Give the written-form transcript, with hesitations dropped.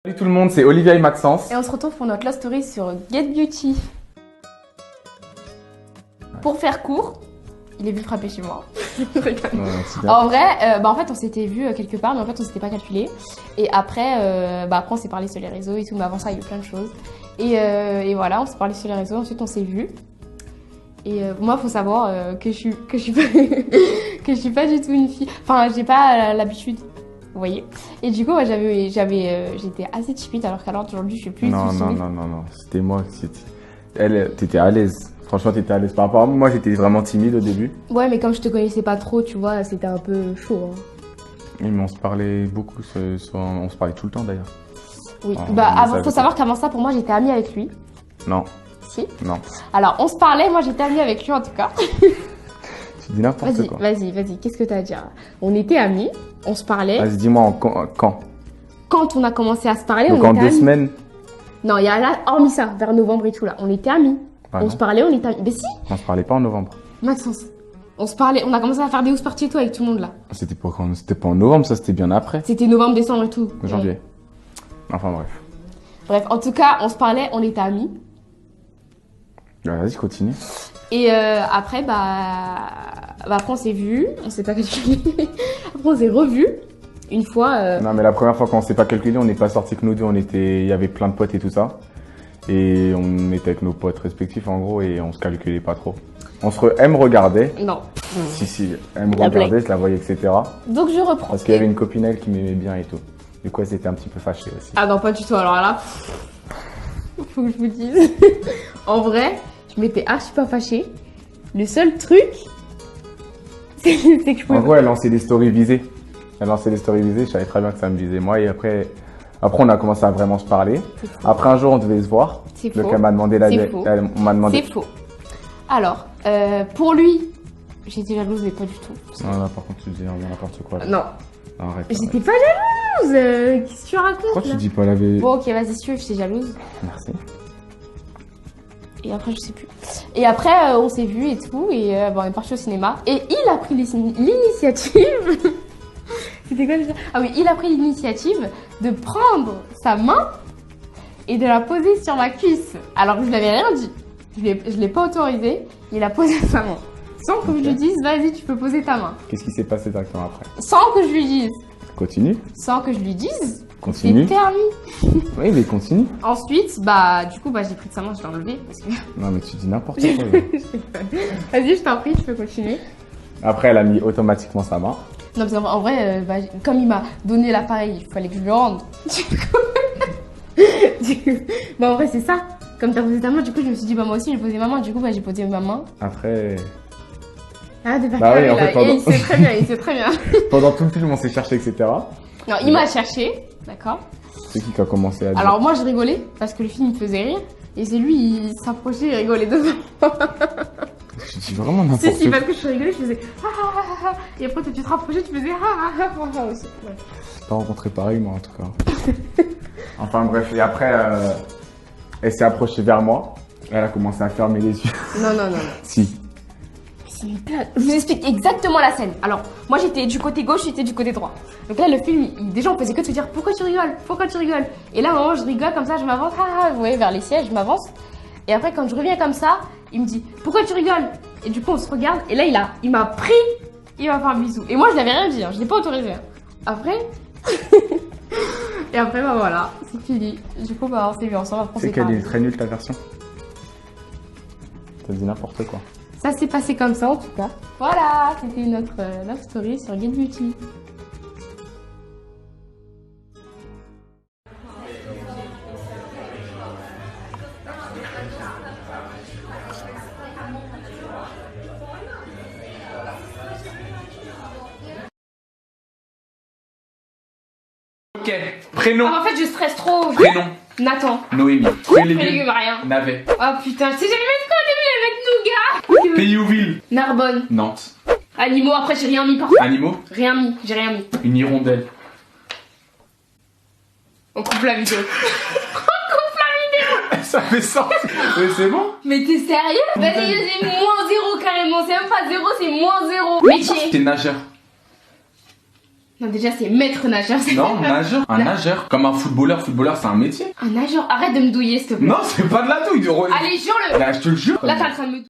Salut tout le monde, c'est Olivia et Maxence. Et on se retrouve pour notre love story sur Get Beauty. Pour faire court, il est venu frapper chez moi. En vrai, en fait on s'était vu quelque part, mais en fait on s'était pas calculé. Et après, après on s'est parlé sur les réseaux et tout, mais avant ça il y a eu plein de choses. Et voilà, on s'est parlé sur les réseaux, ensuite on s'est vu. Et moi, faut savoir que je suis que je suis pas du tout une fille. Enfin, j'ai pas l'habitude. Vous voyez. Et du coup, moi, j'étais assez timide, alors qu'alors aujourd'hui, je suis plus non, timide. non, c'était moi. T'étais à l'aise. Franchement, t'étais à l'aise par rapport à moi. Moi, j'étais vraiment timide au début. Ouais, mais comme je te connaissais pas trop, tu vois, c'était un peu chaud. Hein. Oui, mais on se parlait beaucoup. On se parlait tout le temps d'ailleurs. Oui. Faut savoir qu'avant ça, pour moi, j'étais amie avec lui. Non. Si. Non. Alors, on se parlait. Moi, j'étais amie avec lui en tout cas. Tu dis n'importe quoi. Vas-y. Qu'est-ce que t'as à dire? On était amis. On se parlait. Vas-y, dis-moi quand. Quand on a commencé à se parler, donc on en était 2 amis. semaines. Non, il y a là, hormis ça, vers novembre et tout là, on était amis. Ah, on non. se parlait, on était amis. Mais si, On se parlait pas en novembre. Maxence. On se parlait, on a commencé à faire des house parties et tout avec tout le monde là. C'était pas en novembre, ça c'était bien après. C'était novembre, décembre et tout. Janvier. Ouais. Enfin bref. Bref, en tout cas, on se parlait, on était amis. Vas-y, continue. Et après, après on s'est vus, on s'est pas calculé. Après on s'est revus une fois. Non, mais la première fois quand on s'est pas calculé, on n'est pas sortis que nous deux, il y avait plein de potes et tout ça. Et on était avec nos potes respectifs en gros et on se calculait pas trop. Elle me regardait. Non. Si, elle me regardait, je la voyais, etc. Donc je reprends. Parce qu'il y avait une copine elle qui m'aimait bien et tout. Du coup, elle s'était un petit peu fâchée aussi. Ah non, pas du tout. Alors là, faut que je vous dise. En vrai, je m'étais archi pas fâchée. Le seul truc, c'est que je pouvais. En gros, elle lançait des stories visées. Je savais très bien que ça me visait moi. Et après on a commencé à vraiment se parler. Après un jour, on devait se voir. C'est Donc faux. elle m'a demandé on m'a demandé. C'est faux. Alors, pour lui, j'étais jalouse, mais pas du tout. Non, là, par contre, tu dis n'importe quoi. Là. Non. Non, arrête. J'étais pas jalouse. Qu'est-ce que tu racontes Pourquoi là? tu dis pas la vérité? Bon, ok, vas-y, si tu veux, j'étais jalouse. Merci. Et après, je sais plus. Et après, on s'est vus et tout, et on est parti au cinéma. Et il a pris l'initiative. C'était quoi déjà? Ah oui, il a pris l'initiative de prendre sa main et de la poser sur ma cuisse. Alors que je l'avais rien dit. Je l'ai pas autorisé. Il a posé sa main. Sans que je lui dise, vas-y, tu peux poser ta main. Qu'est-ce qui s'est passé directement après? Sans que je lui dise. Continue. Sans que je lui dise. Continue. C'est permis. Oui, mais continue. Ensuite, du coup, j'ai pris de sa main, je l'ai enlevé. Parce que... Non, mais tu dis n'importe quoi. Là. Vas-y, je t'en prie, tu peux continuer. Après, elle a mis automatiquement sa main. Non, parce qu'en vrai, comme il m'a donné l'appareil, il fallait que je lui rende. En vrai, c'est ça. Comme t'as posé ta main, du coup, je me suis dit, moi aussi, j'ai posé ma main. Du coup, j'ai posé ma main. Après. Ah, de faire Bah oui, en fait, il sait très bien. Pendant tout le film, on s'est cherché, etc. Non, il m'a cherché, d'accord. C'est qui a commencé à dire? Alors, moi, je rigolais parce que le film me faisait rire. Et c'est lui, il s'approchait, il rigolait devant. Tu dis vraiment n'importe quoi. Si, parce que je rigolais, je faisais ah. Et après, tu te rapprochais, tu faisais ah aussi. Ouais. Pas rencontré pareil, moi, en tout cas. Enfin, bref, et après, elle s'est approchée vers moi. Elle a commencé à fermer les yeux. Non. Si. Je vous explique exactement la scène. Alors, moi j'étais du côté gauche, j'étais du côté droit. Donc là, le film, déjà on faisait que de se dire pourquoi tu rigoles? Et là, à un moment, je rigole comme ça, je m'avance, vous voyez, vers les sièges, je m'avance. Et après, quand je reviens comme ça, il me dit pourquoi tu rigoles? Et du coup, on se regarde. Et là, il m'a pris, il m'a fait un bisou. Et moi, je l'avais rien dit, je l'ai pas autorisé. Après. Et après, voilà, c'est fini. Du coup, on s'est vu ensemble. Tu sais qu'elle est très nulle ta version. T'as dit n'importe quoi. Ça s'est passé comme ça en tout cas. Voilà, c'était notre love story sur Get Beauty. Ok, prénom. Ah, en fait, je stresse trop. Prénom. Nathan. Noémie. Fruits et légumes, rien. Navet. Oh putain, je sais jamais mettre quoi au début avec Nougat. Pays ou ville? Narbonne. Nantes. Animaux, après j'ai rien mis par Animaux? Rien mis, j'ai rien mis. Une hirondelle. On coupe la vidéo. Ça fait sens. Mais c'est bon. Mais t'es sérieux? Vas-y, j'ai -0 carrément. C'est même pas 0, c'est -0. Métier. T'es nageur. Non, déjà, c'est maître nageur. Non, nageur. Un nageur. Comme un footballeur. Footballeur, c'est un métier. Un nageur. Arrête de me douiller, s'il te plaît. Non, c'est pas de la douille. Allez, jure-le. Là, je te le jure. Là, t'es en train de me